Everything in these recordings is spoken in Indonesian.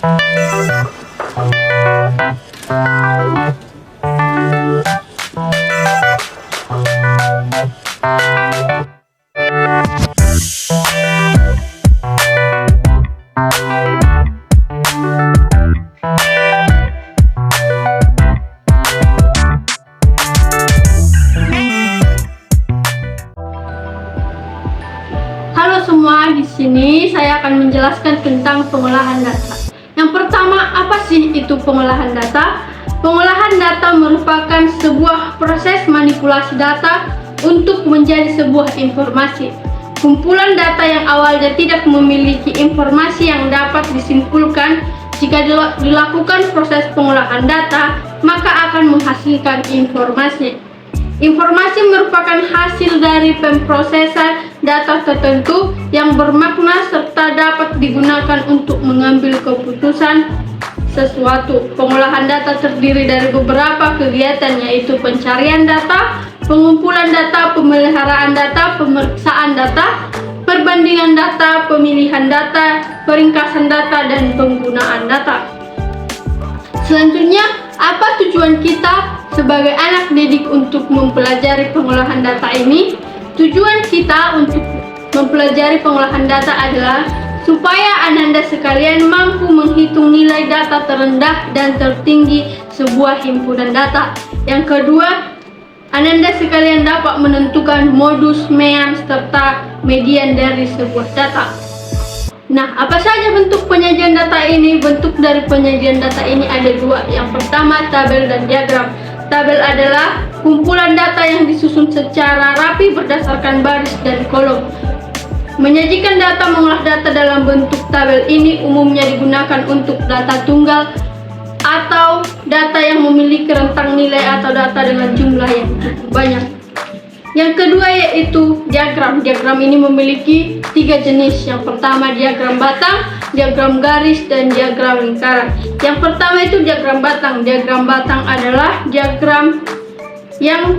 Halo semua, di sini saya akan menjelaskan tentang pengolahan data. Yang pertama, apa sih itu pengolahan data? Pengolahan data merupakan sebuah proses manipulasi data untuk menjadi sebuah informasi. Kumpulan data yang awalnya tidak memiliki informasi yang dapat disimpulkan, jika dilakukan proses pengolahan data, maka akan menghasilkan informasi. Informasi merupakan hasil dari pemrosesan data tertentu yang bermakna serta dapat digunakan untuk mengambil keputusan sesuatu. Pengolahan data terdiri dari beberapa kegiatan, yaitu pencarian data, pengumpulan data, pemeliharaan data, pemeriksaan data, perbandingan data, pemilihan data, peringkasan data, dan penggunaan data. Selanjutnya, apa tujuan kita sebagai anak didik untuk mempelajari pengolahan data ini? Tujuan kita untuk mempelajari pengolahan data adalah supaya Ananda sekalian mampu menghitung nilai data terendah dan tertinggi sebuah himpunan data. Yang kedua, Ananda sekalian dapat menentukan modus, mean, serta median dari sebuah data. Nah, apa saja bentuk penyajian data ini? Bentuk dari penyajian data ini ada dua. Yang pertama, tabel dan diagram. Tabel adalah kumpulan data yang disusun secara rapi berdasarkan baris dan kolom. Menyajikan data, mengolah data dalam bentuk tabel ini umumnya digunakan untuk data tunggal atau data yang memiliki rentang nilai atau data dengan jumlah yang banyak. Yang kedua yaitu diagram. Diagram ini memiliki 3 jenis. Yang pertama diagram batang, diagram garis, dan diagram lingkaran. Yang pertama itu diagram batang. Diagram batang adalah diagram yang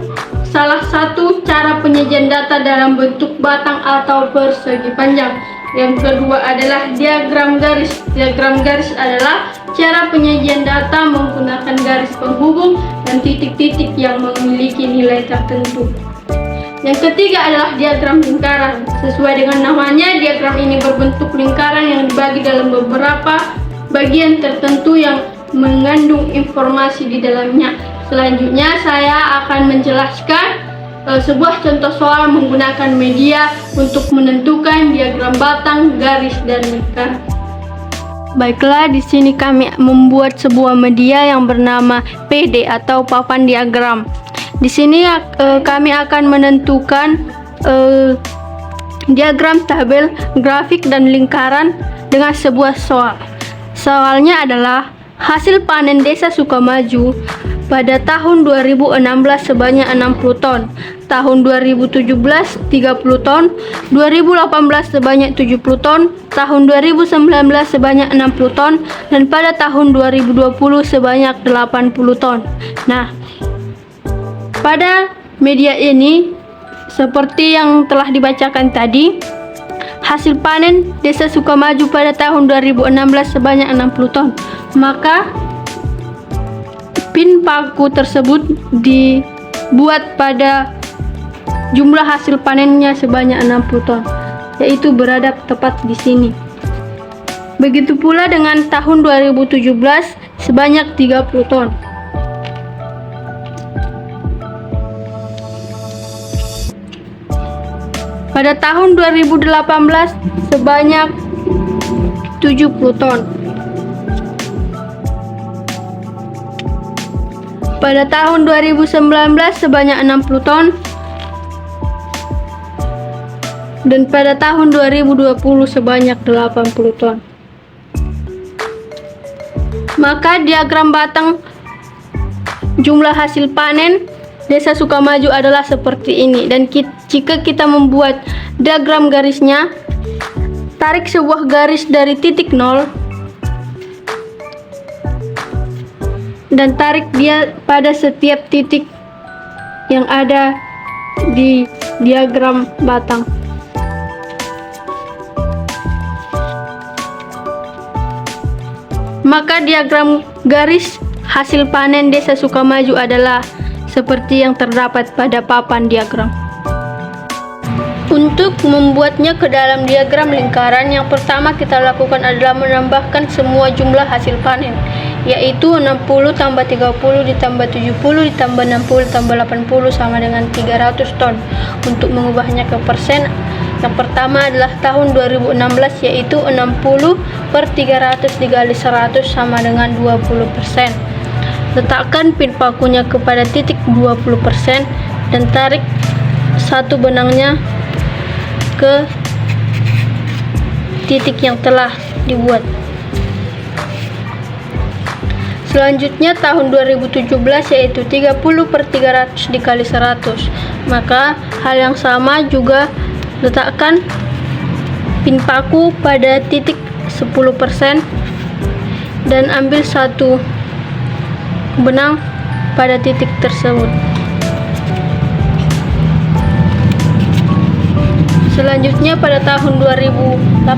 salah satu cara penyajian data dalam bentuk batang atau persegi panjang. Yang kedua adalah diagram garis. Diagram garis adalah cara penyajian data menggunakan garis penghubung dan titik-titik yang memiliki nilai tertentu. Yang ketiga adalah diagram lingkaran. Sesuai dengan namanya, diagram ini berbentuk lingkaran yang dibagi dalam beberapa bagian tertentu yang mengandung informasi di dalamnya. Selanjutnya saya akan menjelaskan sebuah contoh soal menggunakan media untuk menentukan diagram batang, garis, dan lingkaran. Baiklah, di sini kami membuat sebuah media yang bernama PD atau papan diagram. Di sini kami akan menentukan diagram tabel, grafik, dan lingkaran dengan sebuah soal. Soalnya adalah hasil panen Desa Sukamaju pada tahun 2016 sebanyak 60 ton, tahun 2017 30 ton, 2018 sebanyak 70 ton, tahun 2019 sebanyak 60 ton, dan pada tahun 2020 sebanyak 80 ton. Nah, pada media ini, seperti yang telah dibacakan tadi, hasil panen Desa Sukamaju pada tahun 2016 sebanyak 60 ton. Maka pin paku tersebut dibuat pada jumlah hasil panennya sebanyak 60 ton, yaitu berada tepat di sini. Begitu pula dengan tahun 2017 sebanyak 30 ton. Pada tahun 2018 sebanyak 70 ton. Pada tahun 2019 sebanyak 60 ton. Dan pada tahun 2020 sebanyak 80 ton. Maka diagram batang jumlah hasil panen Desa Sukamaju adalah seperti ini. Dan jika kita membuat diagram garisnya, tarik sebuah garis dari titik 0 dan tarik dia pada setiap titik yang ada di diagram batang. Maka diagram garis hasil panen Desa Sukamaju adalah seperti yang terdapat pada papan diagram. Untuk membuatnya ke dalam diagram lingkaran, yang pertama kita lakukan adalah menambahkan semua jumlah hasil panen, yaitu 60 tambah 30 ditambah 70 ditambah 60 tambah 80 sama dengan 300 ton. Untuk mengubahnya ke persen, yang pertama adalah tahun 2016, yaitu 60 per 300 dikali 100 sama dengan 20%. Letakkan pin pakunya kepada titik 20% dan tarik satu benangnya ke titik yang telah dibuat. Selanjutnya tahun 2017, yaitu 30 per 300 dikali 100. Maka hal yang sama juga, letakkan pin paku pada titik 10% dan ambil satu benang pada titik tersebut. Selanjutnya pada tahun 2018,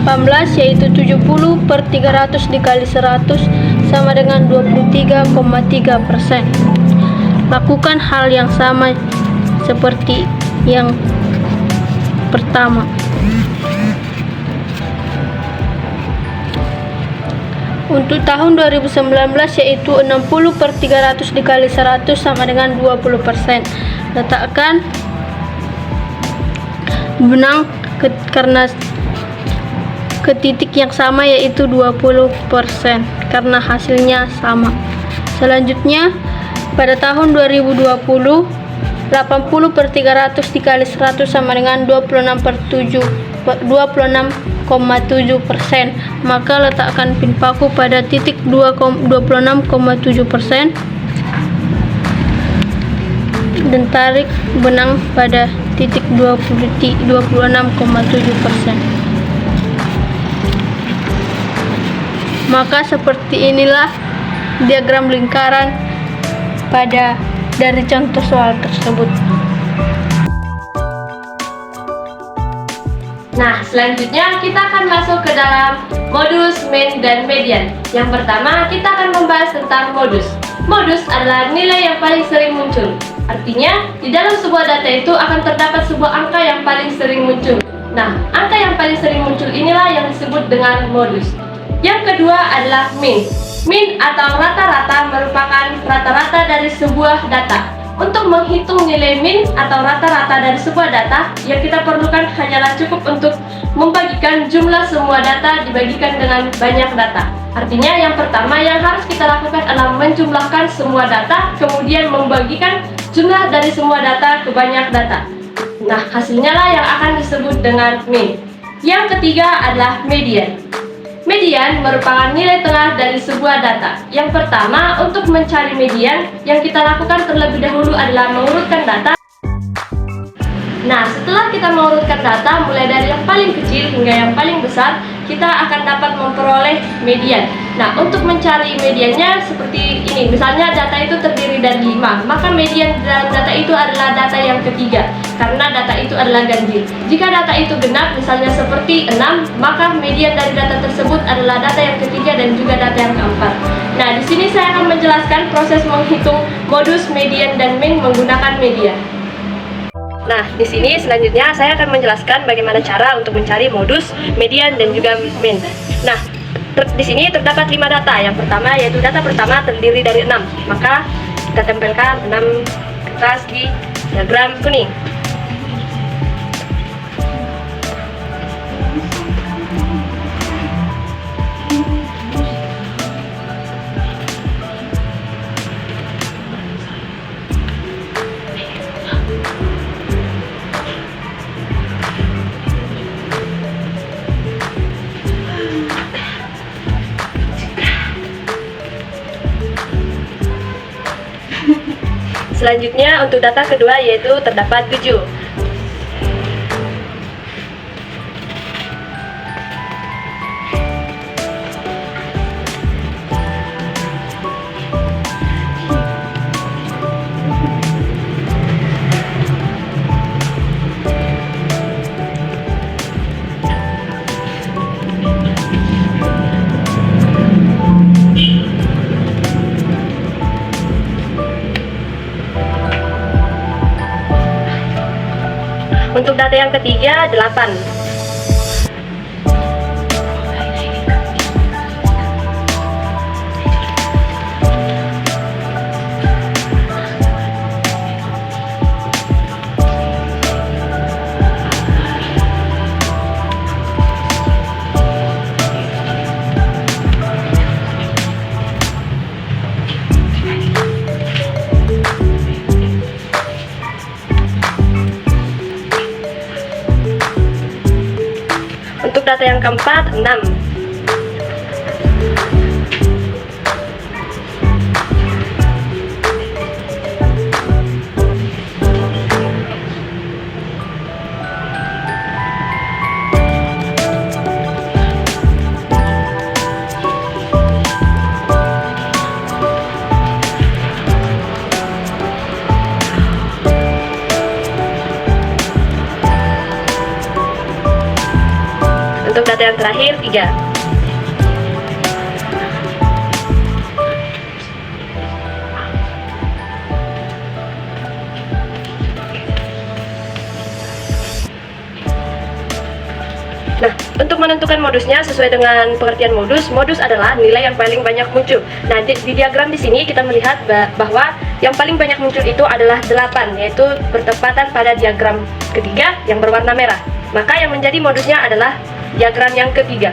yaitu 70 per 300 dikali 100 sama dengan 23,3%. Lakukan hal yang sama seperti yang pertama. Untuk tahun 2019, yaitu 60 per 300 dikali 100 sama dengan 20%. Letakkan benang karena ke titik yang sama, yaitu 20%, karena hasilnya sama. Selanjutnya pada tahun 2020, 80 per 300 dikali 100 sama dengan 26,7%. Maka letakkan pin paku pada titik 26,7% dan tarik benang pada titik 26,7%. Maka seperti inilah diagram lingkaran dari contoh soal tersebut. Nah, selanjutnya kita akan masuk ke dalam modus, min, dan median. Yang pertama, kita akan membahas tentang modus. Modus adalah nilai yang paling sering muncul. Artinya, di dalam sebuah data itu akan terdapat sebuah angka yang paling sering muncul. Nah, angka yang paling sering muncul inilah yang disebut dengan modus. Yang kedua adalah min. Min atau rata-rata merupakan rata-rata dari sebuah data. Untuk menghitung nilai min atau rata-rata dari sebuah data, yang kita perlukan hanyalah cukup untuk membagikan jumlah semua data dibagikan dengan banyak data. Artinya yang pertama yang harus kita lakukan adalah menjumlahkan semua data, kemudian membagikan jumlah dari semua data ke banyak data. Nah, hasilnya lah yang akan disebut dengan min. Yang ketiga adalah median. Median merupakan nilai tengah dari sebuah data. Yang pertama, untuk mencari median, yang kita lakukan terlebih dahulu adalah mengurutkan data. Nah, setelah kita mengurutkan data, mulai dari yang paling kecil hingga yang paling besar, kita akan dapat memperoleh median. Nah, untuk mencari mediannya seperti ini. Misalnya data itu terdiri dari 5, maka median dalam data itu adalah data yang ketiga, karena data itu adalah ganjil. Jika data itu genap, misalnya seperti 6, maka median dari data tersebut adalah data yang ketiga dan juga data yang keempat. Nah, di sini saya akan menjelaskan proses menghitung modus, median, dan min menggunakan median. Nah, di sini selanjutnya saya akan menjelaskan bagaimana cara untuk mencari modus, median, dan juga min. Nah, di sini terdapat 5 data. Yang pertama yaitu data pertama terdiri dari 6. Maka kita tempelkan 6 kertas di diagram kuning. Selanjutnya untuk data kedua yaitu terdapat 7. data yang ketiga 8. Untuk data yang keempat 6. Untuk data yang terakhir 3. Nah, untuk menentukan modusnya sesuai dengan pengertian modus, modus adalah nilai yang paling banyak muncul. Nah, di diagram di sini kita melihat bahwa yang paling banyak muncul itu adalah 8, yaitu bertepatan pada diagram ketiga yang berwarna merah. Maka yang menjadi modusnya adalah diagram yang ketiga.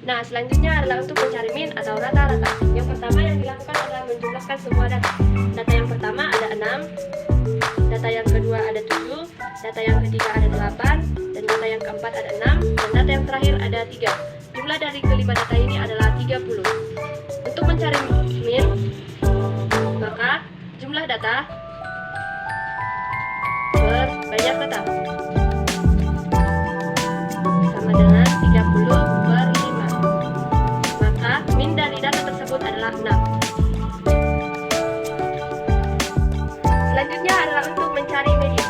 Nah, selanjutnya adalah untuk mencari min atau rata-rata. Yang pertama yang dilakukan adalah menjumlahkan semua data. Data yang pertama ada 6, data yang kedua ada 7, data yang ketiga ada 8, dan data yang keempat ada 6, dan data yang terakhir ada 3. Jumlah dari kelima data ini adalah 30. Untuk mencari min, maka jumlah data per banyak data sama dengan 30 per 5. Maka min dari data tersebut adalah 6. Selanjutnya adalah untuk mencari median.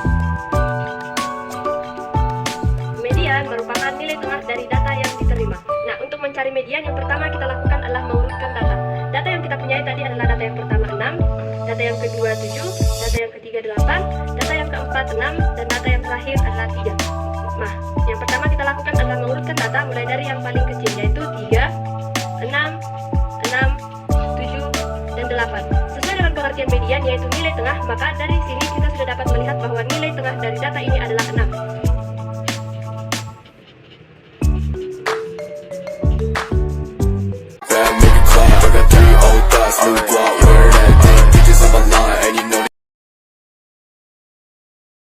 Median merupakan nilai tengah dari data yang diterima. Nah, untuk mencari median yang pertama kita lakukan adalah mengurutkan data. Data yang kita punyai tadi adalah data yang pertama 6, data yang kedua 7, data yang ketiga 8, data yang keempat 6, dan data yang terakhir adalah 3. Nah, yang pertama kita lakukan adalah mengurutkan data mulai dari yang paling kecil, yaitu 3, 6, 7, dan 8. Sesuai dengan pengertian median yaitu nilai tengah, maka dari sini kita sudah dapat melihat bahwa nilai tengah dari data ini adalah 6.